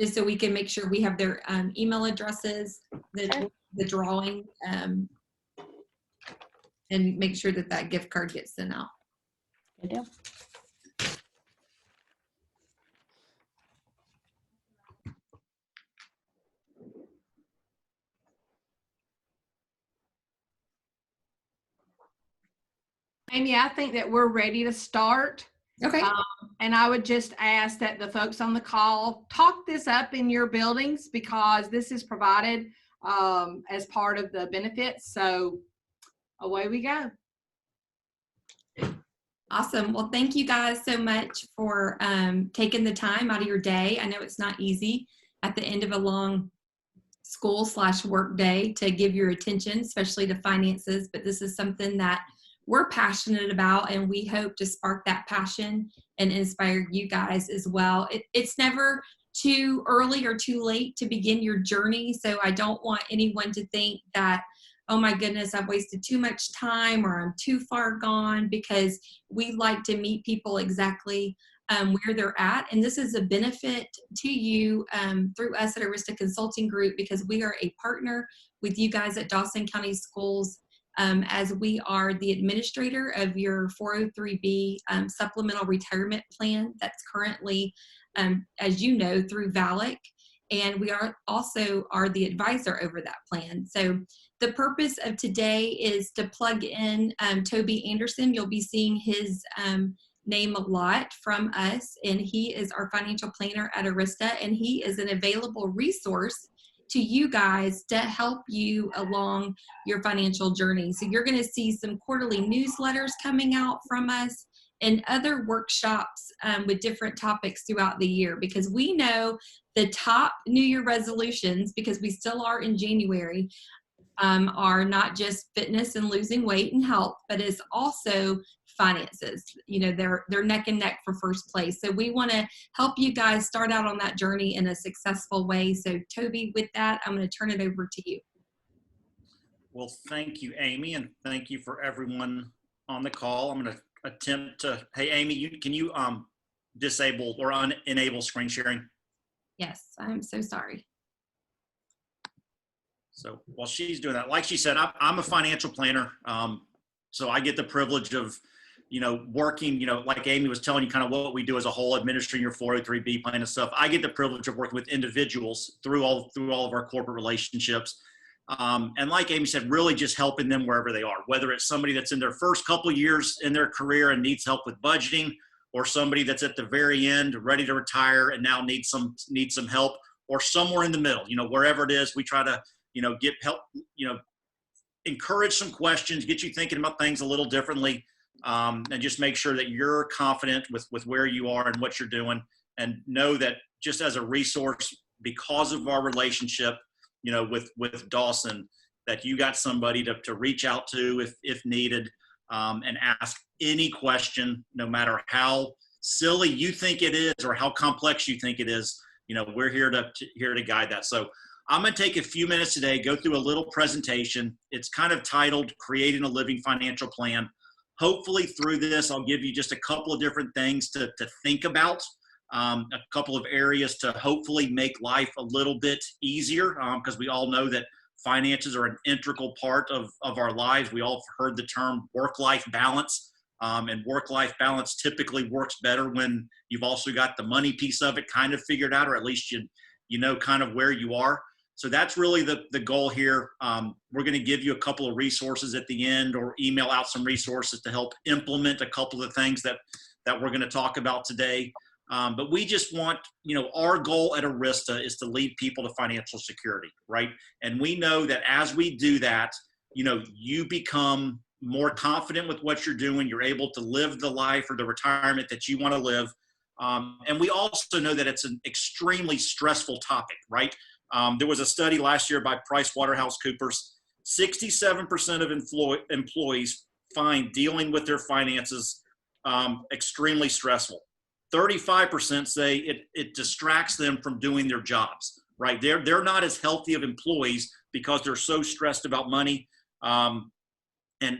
just so we can make sure we have their email addresses, Sure. the drawing, and make sure that that gift card gets sent out. Good deal. Amy, I think that we're ready to start. Okay. And I would just ask that the folks on the call talk this up in your buildings, because this is provided as part of the benefits. So away we go. Awesome. Well, thank you guys so much for taking the time out of your day. I know it's not easy at the end of a long school/work day to give your attention, especially to finances, but this is something that we're passionate about, and we hope to spark that passion and inspire you guys as well. It's never too early or too late to begin your journey, so I don't want anyone to think that, oh my goodness, I've wasted too much time or I'm too far gone, because we like to meet people exactly where they're at. And this is a benefit to you through us at Arista Consulting Group, because we are a partner with you guys at Dawson County Schools, as we are the administrator of your 403B supplemental retirement plan that's currently, as you know, through VALIC. And we are also the advisor over that plan. So the purpose of today is to plug in Toby Anderson. You'll be seeing his name a lot from us, and he is our financial planner at Arista, and he is an available resource to you guys to help you along your financial journey. So you're going to see some quarterly newsletters coming out from us and other workshops with different topics throughout the year, because we know the top New Year resolutions, because we still are in January, are not just fitness and losing weight and health, but it's also finances. You know, they're neck and neck for first place. So we want to help you guys start out on that journey in a successful way. So Toby, with that, I'm going to turn it over to you. Well, thank you, Amy, and thank you for everyone on the call. I'm going to attempt to, hey, Amy, can you disable or enable screen sharing? Yes, I'm so sorry. So while she's doing that, like she said, I'm a financial planner. So I get the privilege of, working, like Amy was telling you kind of what we do as a whole, administering your 403B plan and stuff. I get the privilege of working with individuals through all of our corporate relationships. And like Amy said, really just helping them wherever they are, whether it's somebody that's in their first couple of years in their career and needs help with budgeting, or somebody that's at the very end, ready to retire and now needs some help, or somewhere in the middle, wherever it is, we try to, get help, encourage some questions, get you thinking about things a little differently, and just make sure that you're confident with where you are and what you're doing, and know that just as a resource, because of our relationship, with Dawson, that you got somebody to reach out to if needed, and ask any question, no matter how silly you think it is or how complex you think it is. We're here to guide that. So I'm going to take a few minutes today, go through a little presentation. It's kind of titled Creating a Living Financial Plan. Hopefully through this, I'll give you just a couple of different things to think about, a couple of areas to hopefully make life a little bit easier, because we all know that finances are an integral part of our lives. We all heard the term work-life balance, and work-life balance typically works better when you've also got the money piece of it kind of figured out, or at least you know kind of where you are. So that's really the goal here. We're going to give you a couple of resources at the end, or email out some resources to help implement a couple of the things that we're going to talk about today. But we just want, our goal at Arista is to lead people to financial security, right? And we know that as we do that, you become more confident with what you're doing. You're able to live the life or the retirement that you want to live. And we also know that it's an extremely stressful topic, right? There was a study last year by PricewaterhouseCoopers. 67% of employees find dealing with their finances extremely stressful. 35% say it distracts them from doing their jobs, right? They're not as healthy of employees because they're so stressed about money. And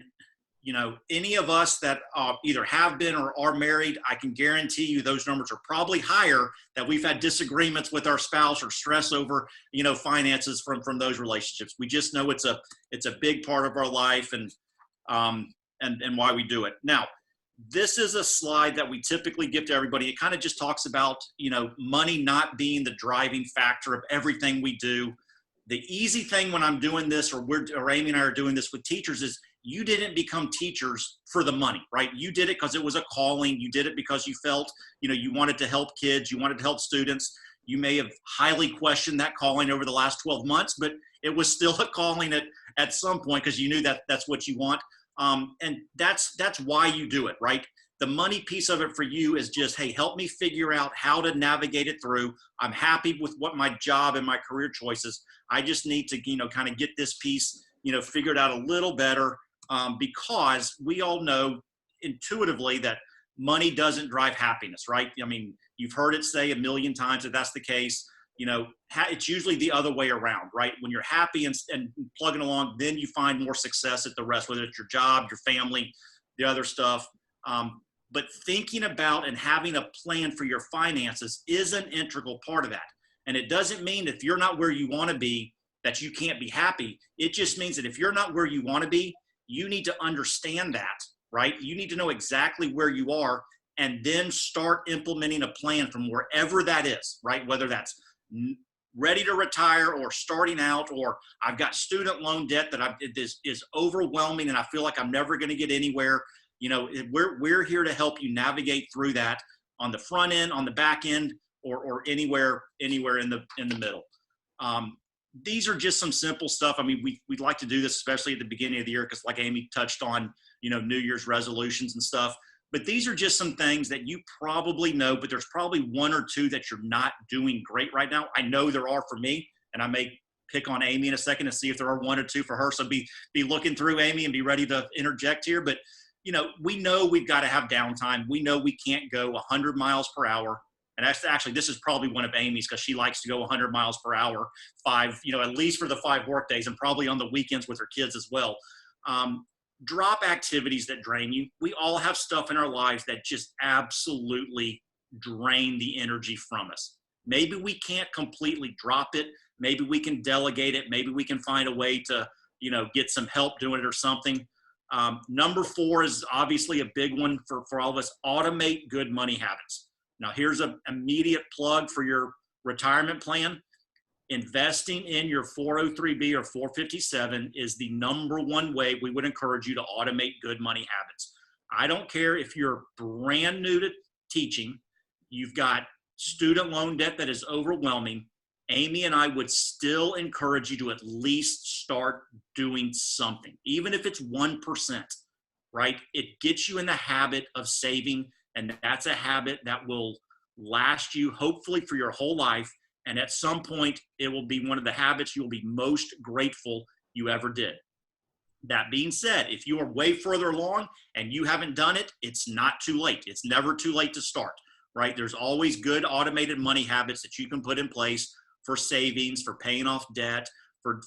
any of us that either have been or are married, I can guarantee you those numbers are probably higher, that we've had disagreements with our spouse or stress over, finances from those relationships. We just know it's a big part of our life and why we do it. Now, this is a slide that we typically give to everybody. It kind of just talks about, money not being the driving factor of everything we do. The easy thing when I'm doing this, or Amy and I are doing this with teachers, is you didn't become teachers for the money, right? You did it because it was a calling. You did it because you felt, you wanted to help kids. You wanted to help students. You may have highly questioned that calling over the last 12 months, but it was still a calling at some point because you knew that that's what you want. And that's why you do it, right? The money piece of it for you is just, hey, help me figure out how to navigate it through. I'm happy with what my job and my career choices. I just need to, kind of get this piece, figured out a little better, because we all know intuitively that money doesn't drive happiness, right? I mean, you've heard it say a million times that that's the case. It's usually the other way around, right? When you're happy and plugging along, then you find more success at the rest, whether it's your job, your family, the other stuff. But thinking about and having a plan for your finances is an integral part of that. And it doesn't mean if you're not where you want to be, that you can't be happy. It just means that if you're not where you want to be, you need to understand that, right? You need to know exactly where you are and then start implementing a plan from wherever that is, right? Whether that's ready to retire or starting out, or I've got student loan debt that is overwhelming and I feel like I'm never going to get anywhere. We're here to help you navigate through that on the front end, on the back end, or anywhere in the middle. These are just some simple stuff. I mean, we'd like to do this, especially at the beginning of the year, because like Amy touched on, New Year's resolutions and stuff. But these are just some things that you probably know, but there's probably one or two that you're not doing great right now. I know there are for me, and I may pick on Amy in a second to see if there are one or two for her. So be looking through Amy and be ready to interject here. But, we know we've got to have downtime. We know we can't go 100 miles per hour. And actually, this is probably one of Amy's because she likes to go 100 miles per hour, at least for the 5 work days, and probably on the weekends with her kids as well. Drop activities that drain you. We all have stuff in our lives that just absolutely drain the energy from us. Maybe we can't completely drop it. Maybe we can delegate it. Maybe we can find a way to, get some help doing it or something. Number 4 is obviously a big one for all of us. Automate good money habits. Now, here's an immediate plug for your retirement plan. Investing in your 403B or 457 is the number one way we would encourage you to automate good money habits. I don't care if you're brand new to teaching, you've got student loan debt that is overwhelming. Amy and I would still encourage you to at least start doing something, even if it's 1%, right? It gets you in the habit of saving, and that's a habit that will last you hopefully for your whole life. And at some point, it will be one of the habits you will be most grateful you ever did. That being said, if you are way further along and you haven't done it, it's not too late. It's never too late to start, right? There's always good automated money habits that you can put in place for savings, for paying off debt, for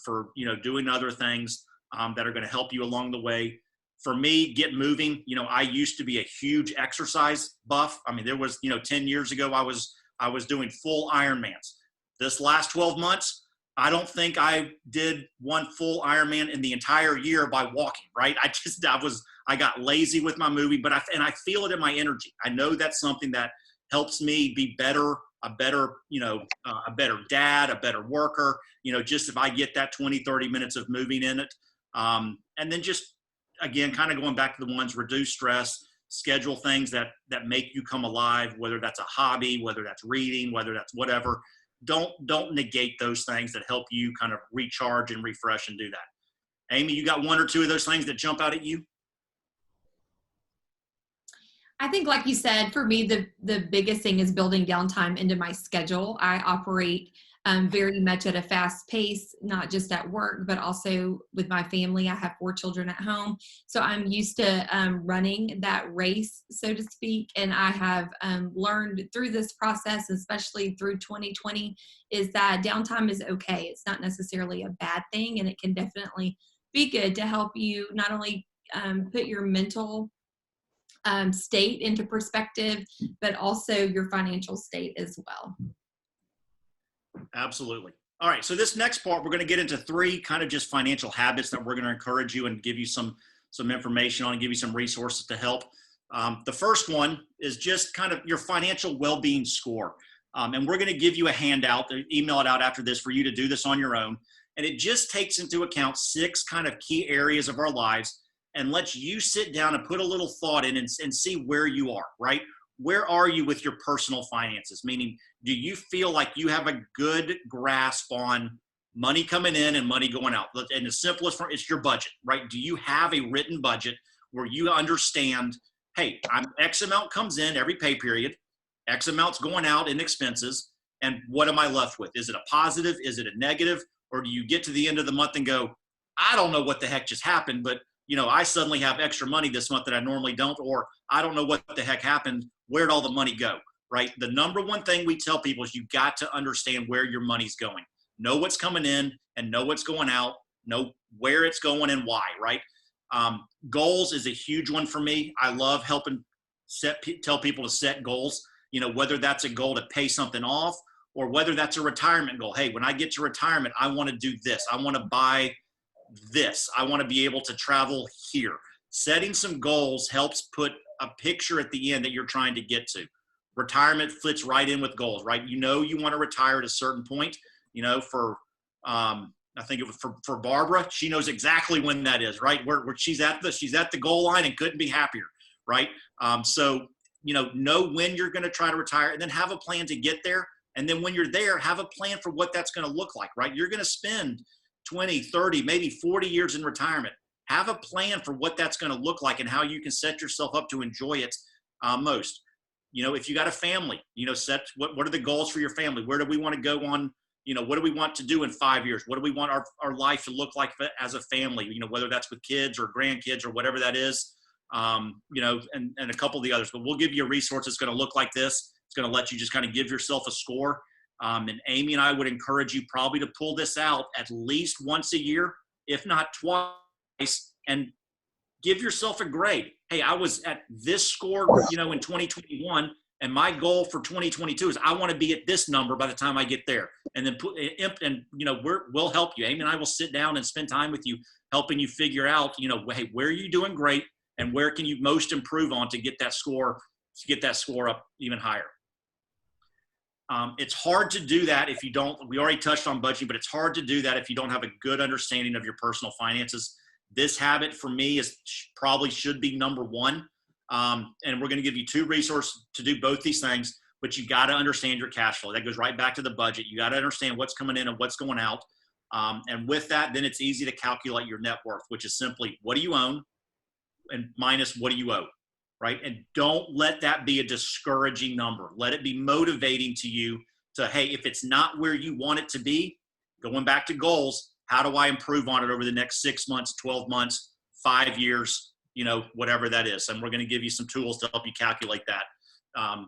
doing other things that are going to help you along the way. For me, get moving. I used to be a huge exercise buff. I mean, there was, 10 years ago, I was doing full Ironmans. This last 12 months, I don't think I did one full Ironman in the entire year by walking, right? I got lazy with my moving, but I feel it in my energy. I know that's something that helps me be better, a better dad, a better worker, just if I get that 20, 30 minutes of moving in it. And then just, again, kind of going back to the ones, reduce stress, schedule things that make you come alive, whether that's a hobby, whether that's reading, whether that's whatever. Don't negate those things that help you kind of recharge and refresh and do that. Amy, you got one or two of those things that jump out at you? I think, like you said, for me, the biggest thing is building downtime into my schedule. I operate very much at a fast pace, not just at work, but also with my family. I have 4 children at home. So I'm used to running that race, so to speak. And I have learned through this process, especially through 2020, is that downtime is okay. It's not necessarily a bad thing. And it can definitely be good to help you not only put your mental state into perspective, but also your financial state as well. Absolutely. All right. So this next part, we're going to get into 3 kind of just financial habits that we're going to encourage you and give you some information on and give you some resources to help. The first one is just kind of your financial well-being score. And we're going to give you a handout, email it out after this for you to do this on your own. And it just takes into account 6 kind of key areas of our lives and lets you sit down and put a little thought in and see where you are, right? Where are you with your personal finances? Meaning, do you feel like you have a good grasp on money coming in and money going out? And the simplest form, it's your budget, right? Do you have a written budget where you understand, hey, X amount comes in every pay period, X amount's going out in expenses, and what am I left with? Is it a positive? Is it a negative? Or do you get to the end of the month and go, I don't know what the heck just happened, but I suddenly have extra money this month that I normally don't, or I don't know what the heck happened. Where'd all the money go, right? The number one thing we tell people is you got to understand where your money's going. Know what's coming in and know what's going out, know where it's going and why, right? Goals is a huge one for me. I love helping tell people to set goals, whether that's a goal to pay something off or whether that's a retirement goal. Hey, when I get to retirement, I want to do this. I want to buy this. I want to be able to travel here. Setting some goals helps put a picture at the end that you're trying to get to. Retirement fits right in with goals, right? You want to retire at a certain point. For I think it was for Barbara, she knows exactly when that is, right? Where she's at the goal line and couldn't be happier, right? So know when you're going to try to retire, and then have a plan to get there. And then when you're there, have a plan for what that's going to look like, right? You're going to spend 20, 30, maybe 40 years in retirement. Have a plan for what that's going to look like and how you can set yourself up to enjoy it most. If you got a family, set what are the goals for your family? Where do we want to go on? What do we want to do in 5 years? What do we want our life to look like as a family? Whether that's with kids or grandkids or whatever that is, and a couple of the others. But we'll give you a resource that's going to look like this. It's going to let you just kind of give yourself a score. And Amy and I would encourage you probably to pull this out at least once a year, if not twice, and give yourself a grade. Hey, I was at this score, in 2021, and my goal for 2022 is I want to be at this number by the time I get there. And then we'll help you. Amy and I will sit down and spend time with you, helping you figure out, hey, where are you doing great, and where can you most improve on to get that score up even higher. It's hard to do that if you don't. We already touched on budgeting, but it's hard to do that if you don't have a good understanding of your personal finances. This habit for me probably should be number one. And we're going to give you 2 resources to do both these things, but you got to understand your cash flow. That goes right back to the budget. You got to understand what's coming in and what's going out. And with that, then it's easy to calculate your net worth, which is simply what do you own and minus what do you owe, right? And don't let that be a discouraging number. Let it be motivating to you to, hey, if it's not where you want it to be, going back to goals, how do I improve on it over the next 6 months, 12 months, 5 years, whatever that is. And we're going to give you some tools to help you calculate that.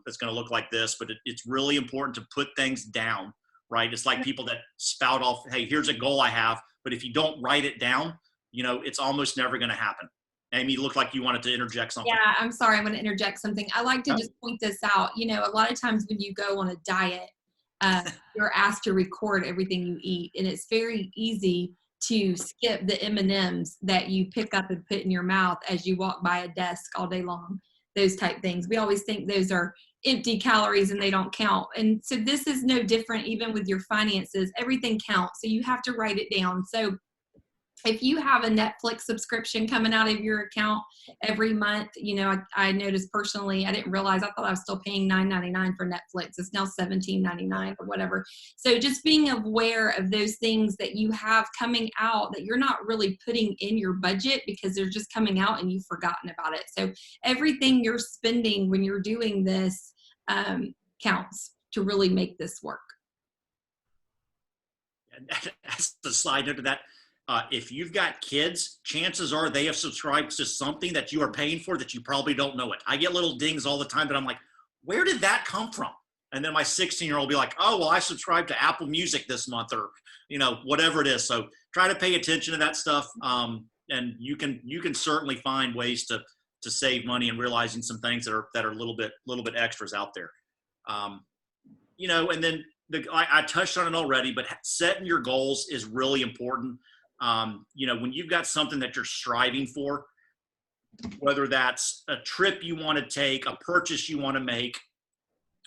It's going to look like this, but it's really important to put things down, right? It's like people that spout off, hey, here's a goal I have, but if you don't write it down, it's almost never going to happen. Amy, you look like you wanted to interject something. Yeah, I'm sorry. I'm going to interject something. I like to just point this out. A lot of times when you go on a diet, you're asked to record everything you eat, and it's very easy to skip the M&Ms that you pick up and put in your mouth as you walk by a desk all day long, those type things. We always think those are empty calories and they don't count. And so this is no different even with your finances. Everything counts. So you have to write it down. So if you have a Netflix subscription coming out of your account every month, I noticed personally, I didn't realize, I thought I was still paying $9.99 for Netflix. It's now $17.99 or whatever. So just being aware of those things that you have coming out that you're not really putting in your budget because they're just coming out and you've forgotten about it. So everything you're spending when you're doing this counts to really make this work. And as a side note to that, if you've got kids, chances are they have subscribed to something that you are paying for that you probably don't know it. I get little dings all the time, but I'm like, where did that come from? And then my 16-year-old will be like, oh, well, I subscribed to Apple Music this month or, whatever it is. So try to pay attention to that stuff. and you can certainly find ways to save money and realizing some things that are a little bit extras out there. And then I touched on it already, but setting your goals is really important. When you've got something that you're striving for, whether that's a trip you want to take, a purchase you want to make,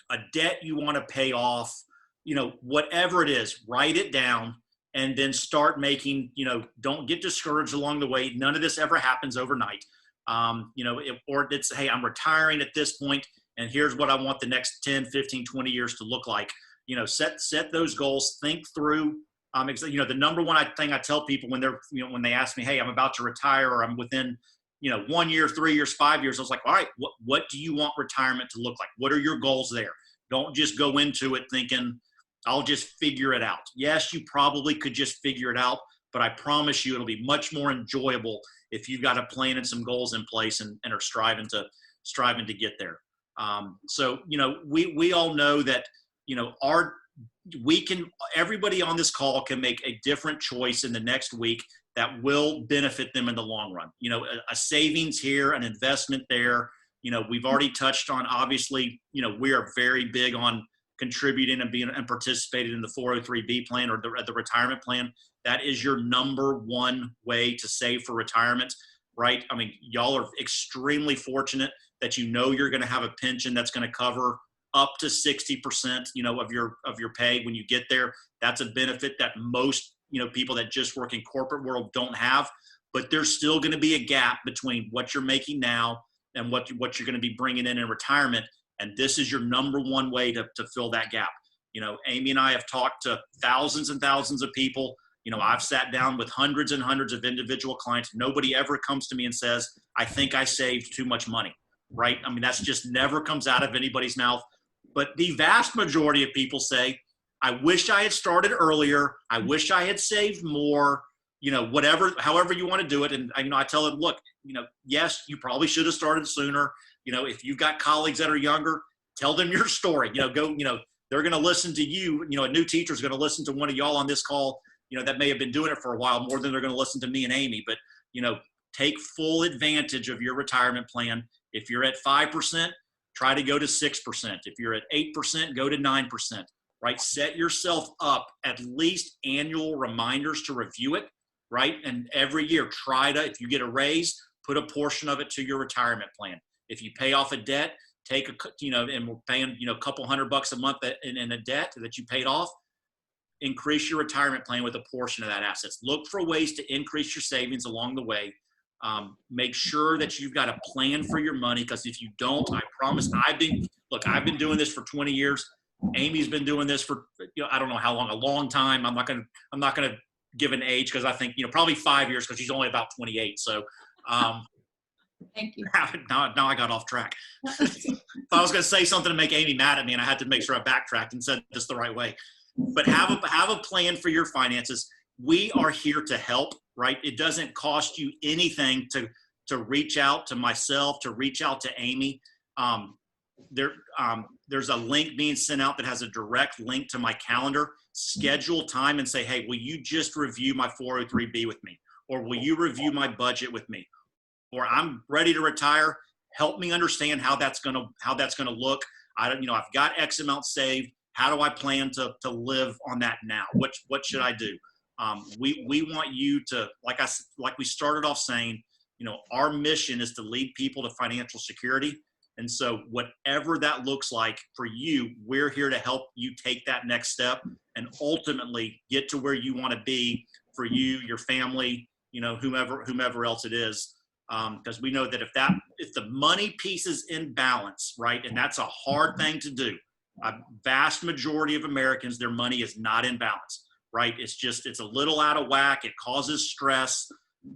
a debt you want to pay off, whatever it is, write it down and then start making, don't get discouraged along the way. None of this ever happens overnight. Or it's, hey, I'm retiring at this point and here's what I want the next 10, 15, 20 years to look like. Set those goals, think through, the number one thing I tell people when when they ask me, hey, I'm about to retire or I'm within, 1 year, 3 years, 5 years, I was like, all right, what do you want retirement to look like? What are your goals there? Don't just go into it thinking, I'll just figure it out. Yes, you probably could just figure it out, but I promise you it'll be much more enjoyable if you've got a plan and some goals in place and are striving to get there. We all know that, everybody on this call can make a different choice in the next week that will benefit them in the long run. A savings here, an investment there. We've already touched on, obviously, we are very big on contributing and participating in the 403B plan or the retirement plan. That is your number one way to save for retirement, right? I mean, y'all are extremely fortunate that you're going to have a pension that's going to cover up to 60%, of your pay when you get there. That's a benefit that most, people that just work in corporate world don't have, but there's still going to be a gap between what you're making now and what you're going to be bringing in retirement. And this is your number one way to fill that gap. Amy and I have talked to thousands and thousands of people. I've sat down with hundreds and hundreds of individual clients. Nobody ever comes to me and says, I think I saved too much money, right? I mean, that's just never comes out of anybody's mouth. But the vast majority of people say, I wish I had started earlier. I wish I had saved more, however you want to do it. And, I tell them, look, yes, you probably should have started sooner. If you've got colleagues that are younger, tell them your story. They're going to listen to you. A new teacher is going to listen to one of y'all on this call, that may have been doing it for a while more than they're going to listen to me and Amy. But, take full advantage of your retirement plan. If you're at 5%, try to go to 6%. If you're at 8%, go to 9%, right? Set yourself up at least annual reminders to review it, right? And every year, if you get a raise, put a portion of it to your retirement plan. If you pay off a debt, and we're paying, a couple $100 a month in a debt that you paid off, increase your retirement plan with a portion of that assets. Look for ways to increase your savings along the way. Make sure that you've got a plan for your money, because if you don't, I promise, I've been doing this for 20 years. Amy's been doing this for, I don't know how long, a long time. I'm not going to give an age, because I think, probably 5 years, because she's only about 28. So, Thank you. Now I got off track. I was going to say something to make Amy mad at me, and I had to make sure I backtracked and said this the right way. But have a plan for your finances. We are here to help, right? It doesn't cost you anything to reach out to myself, to reach out to Amy. There's a link being sent out that has a direct link to my calendar. Schedule time and say, hey, will you just review my 403B with me? Or will you review my budget with me? Or I'm ready to retire. Help me understand how that's gonna look. I've got X amount saved. How do I plan to live on that now? What should I do? We want you to, like we started off saying, our mission is to lead people to financial security. And so whatever that looks like for you, we're here to help you take that next step and ultimately get to where you want to be for you, your family, whomever else it is. Because we know that if the money piece is in balance, right, and that's a hard thing to do. A vast majority of Americans, their money is not in balance, right? It's a little out of whack. It causes stress.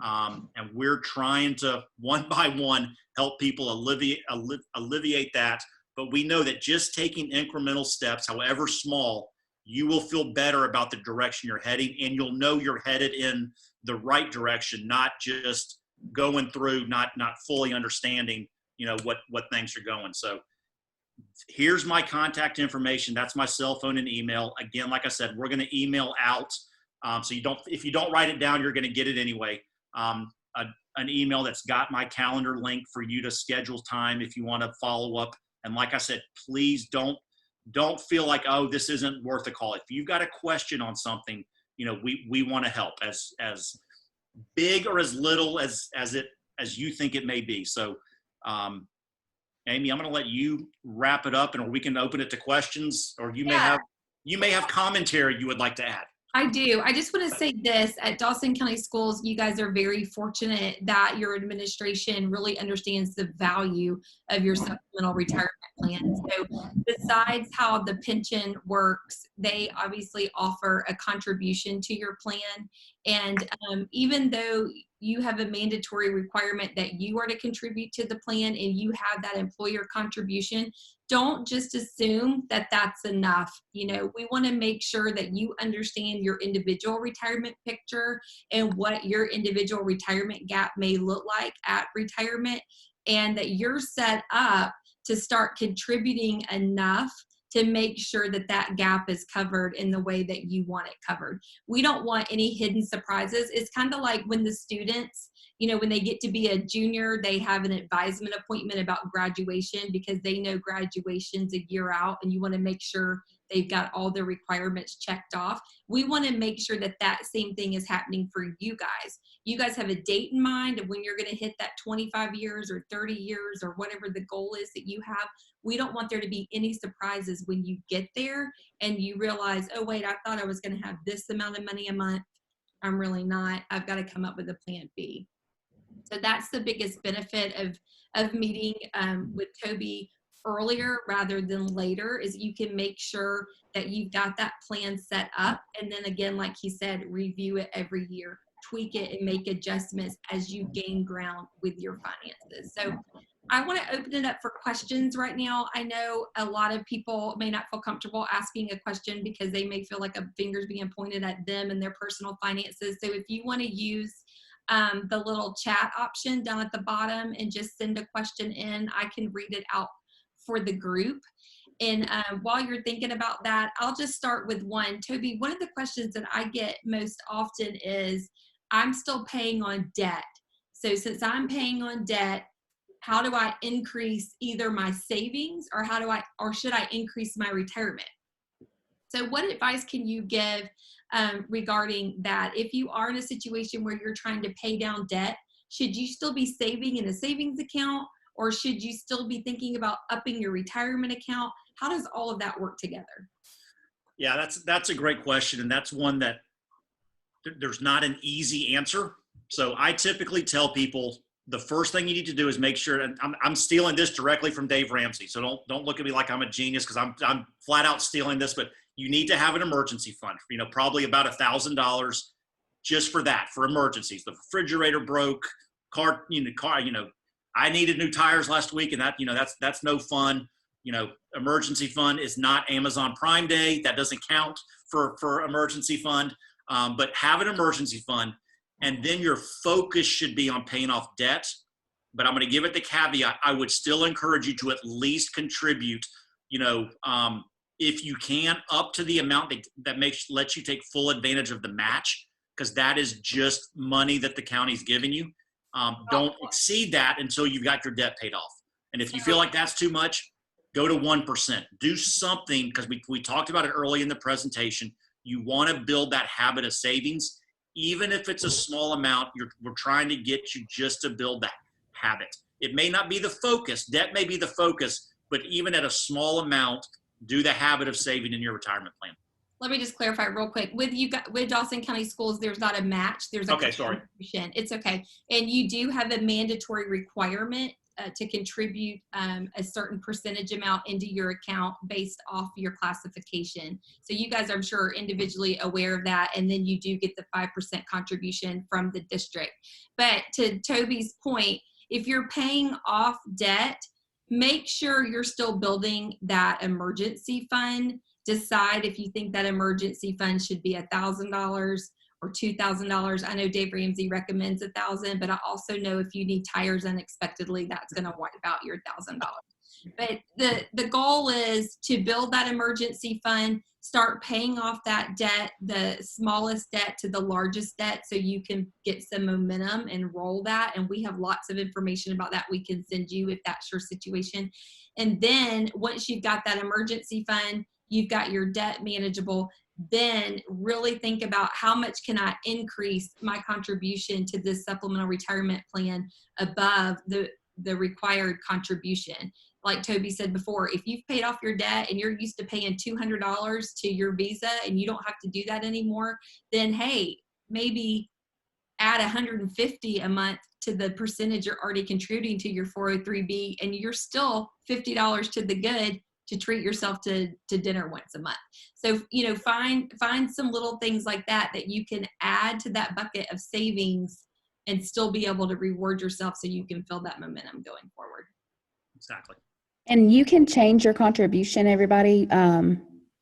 And we're trying to, one by one, help people alleviate that. But we know that just taking incremental steps, however small, you will feel better about the direction you're heading, and you'll know you're headed in the right direction, not just going through, not fully understanding, what things are going. So here's my contact information. That's my cell phone and email. Again, like I said, we're going to email out. So if you don't write it down, you're going to get it anyway. an email that's got my calendar link for you to schedule time if you want to follow up. And like I said, please don't feel like, oh, this isn't worth a call. If you've got a question on something, we want to help as big or as little as you think it may be. So, Amy, I'm going to let you wrap it up, and we can open it to questions, or you may have commentary you would like to add. I do. I just want to say this. At Dawson County Schools, you guys are very fortunate that your administration really understands the value of your supplemental retirement plan. So besides how the pension works, they obviously offer a contribution to your plan. And even though you have a mandatory requirement that you are to contribute to the plan and you have that employer contribution, don't just assume that that's enough. We want to make sure that you understand your individual retirement picture and what your individual retirement gap may look like at retirement, and that you're set up to start contributing enough to make sure that that gap is covered in the way that you want it covered. We don't want any hidden surprises. It's kind of like when the students, when they get to be a junior, they have an advisement appointment about graduation because they know graduation's a year out and you want to make sure they've got all their requirements checked off. We want to make sure that that same thing is happening for you guys. You guys have a date in mind of when you're going to hit that 25 years or 30 years or whatever the goal is that you have. We don't want there to be any surprises when you get there and you realize, oh, wait, I thought I was going to have this amount of money a month. I'm really not. I've got to come up with a plan B. So that's the biggest benefit of meeting with Toby earlier rather than later, is you can make sure that you've got that plan set up. And then again, like he said, review it every year, tweak it and make adjustments as you gain ground with your finances. So I want to open it up for questions right now. I know a lot of people may not feel comfortable asking a question because they may feel like a finger's being pointed at them and their personal finances. So if you want to use the little chat option down at the bottom and just send a question in, I can read it out for the group. And while you're thinking about that, I'll just start with one. Toby, one of the questions that I get most often is, I'm still paying on debt. So since I'm paying on debt, how do I increase either my savings or should I increase my retirement? So what advice can you give regarding that? If you are in a situation where you're trying to pay down debt, should you still be saving in a savings account, or should you still be thinking about upping your retirement account? How does all of that work together? Yeah, that's a great question. And that's one that there's not an easy answer. So I typically tell people the first thing you need to do is make sure, and I'm stealing this directly from Dave Ramsey. So don't look at me like I'm a genius, because I'm flat out stealing this, but you need to have an emergency fund, probably about $1,000 just for that, for emergencies. The refrigerator broke, car, I needed new tires last week, and that's no fun. Emergency fund is not Amazon Prime Day. That doesn't count for emergency fund. But have an emergency fund, and then your focus should be on paying off debt. But I'm going to give it the caveat. I would still encourage you to at least contribute, if you can, up to the amount that lets you take full advantage of the match, because that is just money that the county's giving you. Don't exceed that until you've got your debt paid off. And if you feel like that's too much, go to 1%. Do something, because we talked about it early in the presentation. You want to build that habit of savings. Even if it's a small amount, we're trying to get you just to build that habit. It may not be the focus. Debt may be the focus, but even at a small amount, do the habit of saving in your retirement plan. Let me just clarify real quick. With Dawson County Schools, there's not a match. There's a contribution. It's okay. And you do have a mandatory requirement to contribute a certain percentage amount into your account based off your classification. So you guys, I'm sure, are individually aware of that. And then you do get the 5% contribution from the district. But to Toby's point, if you're paying off debt, make sure you're still building that emergency fund. Decide if you think that emergency fund should be $1,000 or $2,000. I know Dave Ramsey recommends $1,000, but I also know if you need tires unexpectedly, that's going to wipe out your $1,000. But the goal is to build that emergency fund, start paying off that debt, the smallest debt to the largest debt, so you can get some momentum and roll that. And we have lots of information about that we can send you if that's your situation. And then once you've got that emergency fund, you've got your debt manageable, then really think about how much can I increase my contribution to this supplemental retirement plan above the required contribution. Like Toby said before, if you've paid off your debt and you're used to paying $200 to your Visa and you don't have to do that anymore, then hey, maybe add 150 a month to the percentage you're already contributing to your 403B, and you're still $50 to the good to treat yourself to dinner once a month. So, you know, find some little things like that that you can add to that bucket of savings and still be able to reward yourself so you can feel that momentum going forward. Exactly. And you can change your contribution, everybody, at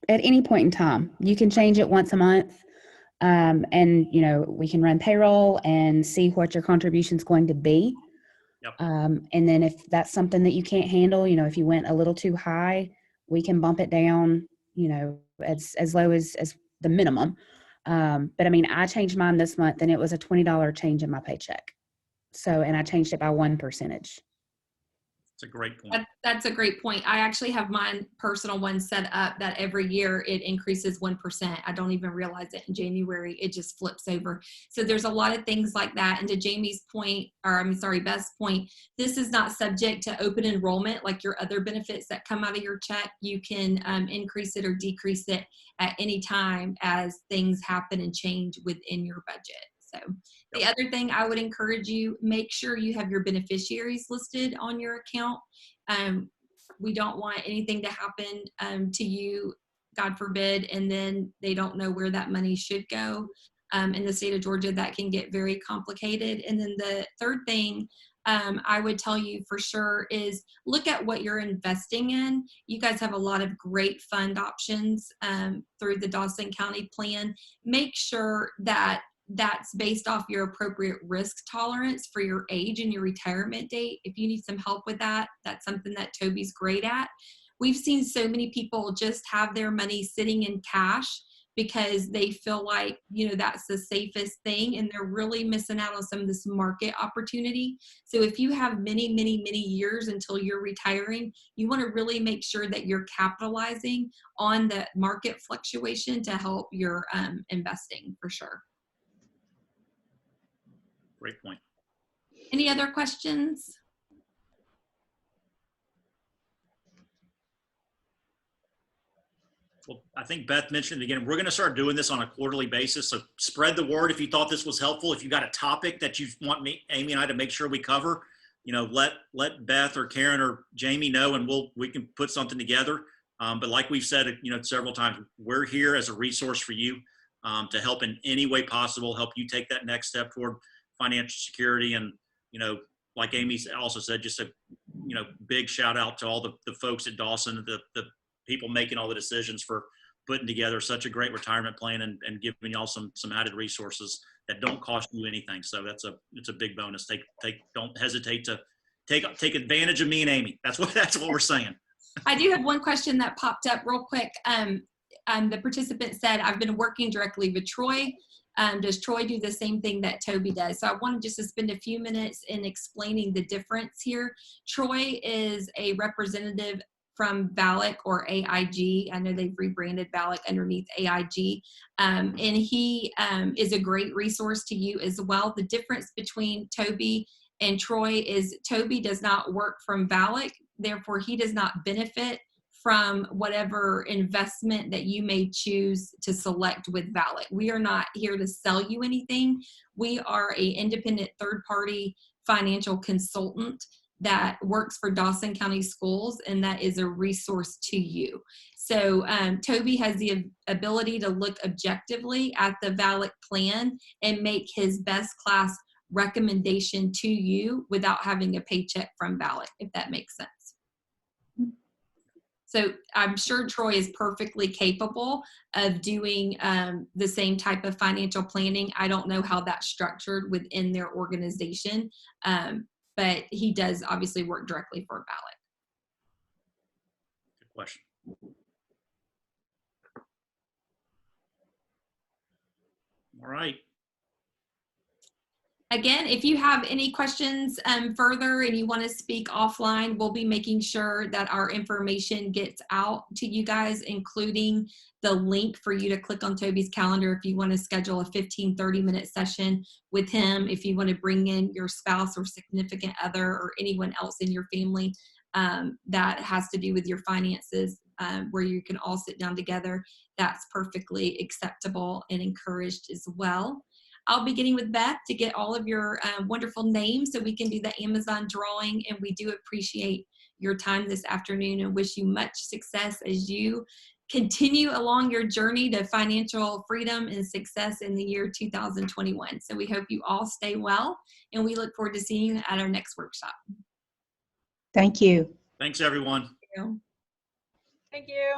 any point in time. You can change it once a month. And, you know, we can run payroll and see what your contribution is going to be. Yep. And then if that's something that you can't handle, you know, if you went a little too high, we can bump it down, you know, as low as the minimum. But I mean, I changed mine this month and it was a $20 change in my paycheck. So, and I changed it by 1%. It's a great point. That's a great point. I actually have mine personal one set up that every year it increases 1%. I don't even realize it in January. It just flips over. So there's a lot of things like that. And to Jamie's point, or I'm sorry, Beth's point, this is not subject to open enrollment like your other benefits that come out of your check. You can increase it or decrease it at any time as things happen and change within your budget. So the other thing I would encourage you, make sure you have your beneficiaries listed on your account. We don't want anything to happen to you, God forbid, and then they don't know where that money should go. In the state of Georgia, that can get very complicated. And then the third thing I would tell you for sure is look at what you're investing in. You guys have a lot of great fund options through the Dawson County plan. Make sure that that's based off your appropriate risk tolerance for your age and your retirement date. If you need some help with that, that's something that Toby's great at. We've seen so many people just have their money sitting in cash because they feel like, you know, that's the safest thing, and they're really missing out on some of this market opportunity. So if you have many, many, many years until you're retiring, you want to really make sure that you're capitalizing on the market fluctuation to help your investing for sure. Great point. Any other questions? Well, I think Beth mentioned it again, we're going to start doing this on a quarterly basis. So spread the word if you thought this was helpful. If you got a topic that you want me, Amy and I to make sure we cover, you know, let Beth or Karen or Jamie know, and we can put something together. But like we've said, you know, several times, we're here as a resource for you to help in any way possible, help you take that next step toward financial security. And, you know, like Amy also said, just a, you know, big shout out to all the folks at Dawson, the people making all the decisions for putting together such a great retirement plan and giving y'all some added resources that don't cost you anything. So it's a big bonus. Don't hesitate to take advantage of me and Amy. That's what we're saying. I do have one question that popped up real quick. The participant said, I've been working directly with Troy. Does Troy do the same thing that Toby does? So I wanted just to spend a few minutes in explaining the difference here. Troy is a representative from VALIC or AIG. I know they've rebranded VALIC underneath AIG. And he is a great resource to you as well. The difference between Toby and Troy is Toby does not work from VALIC, therefore he does not benefit from whatever investment that you may choose to select with VALIC. We are not here to sell you anything. We are an independent third-party financial consultant that works for Dawson County Schools, and that is a resource to you. So Toby has the ability to look objectively at the VALIC plan and make his best class recommendation to you without having a paycheck from VALIC, if that makes sense. So I'm sure Troy is perfectly capable of doing the same type of financial planning. I don't know how that's structured within their organization, but he does obviously work directly for VALIC. question. All right. Again, if you have any questions further and you want to speak offline, we'll be making sure that our information gets out to you guys, including the link for you to click on Toby's calendar if you want to schedule a 15, 30-minute session with him, if you want to bring in your spouse or significant other or anyone else in your family that has to do with your finances, where you can all sit down together. That's perfectly acceptable and encouraged as well. I'll be getting with Beth to get all of your wonderful names so we can do the Amazon drawing, and we do appreciate your time this afternoon and wish you much success as you continue along your journey to financial freedom and success in the year 2021. So we hope you all stay well, and we look forward to seeing you at our next workshop. Thank you. Thanks, everyone. Thank you. Thank you.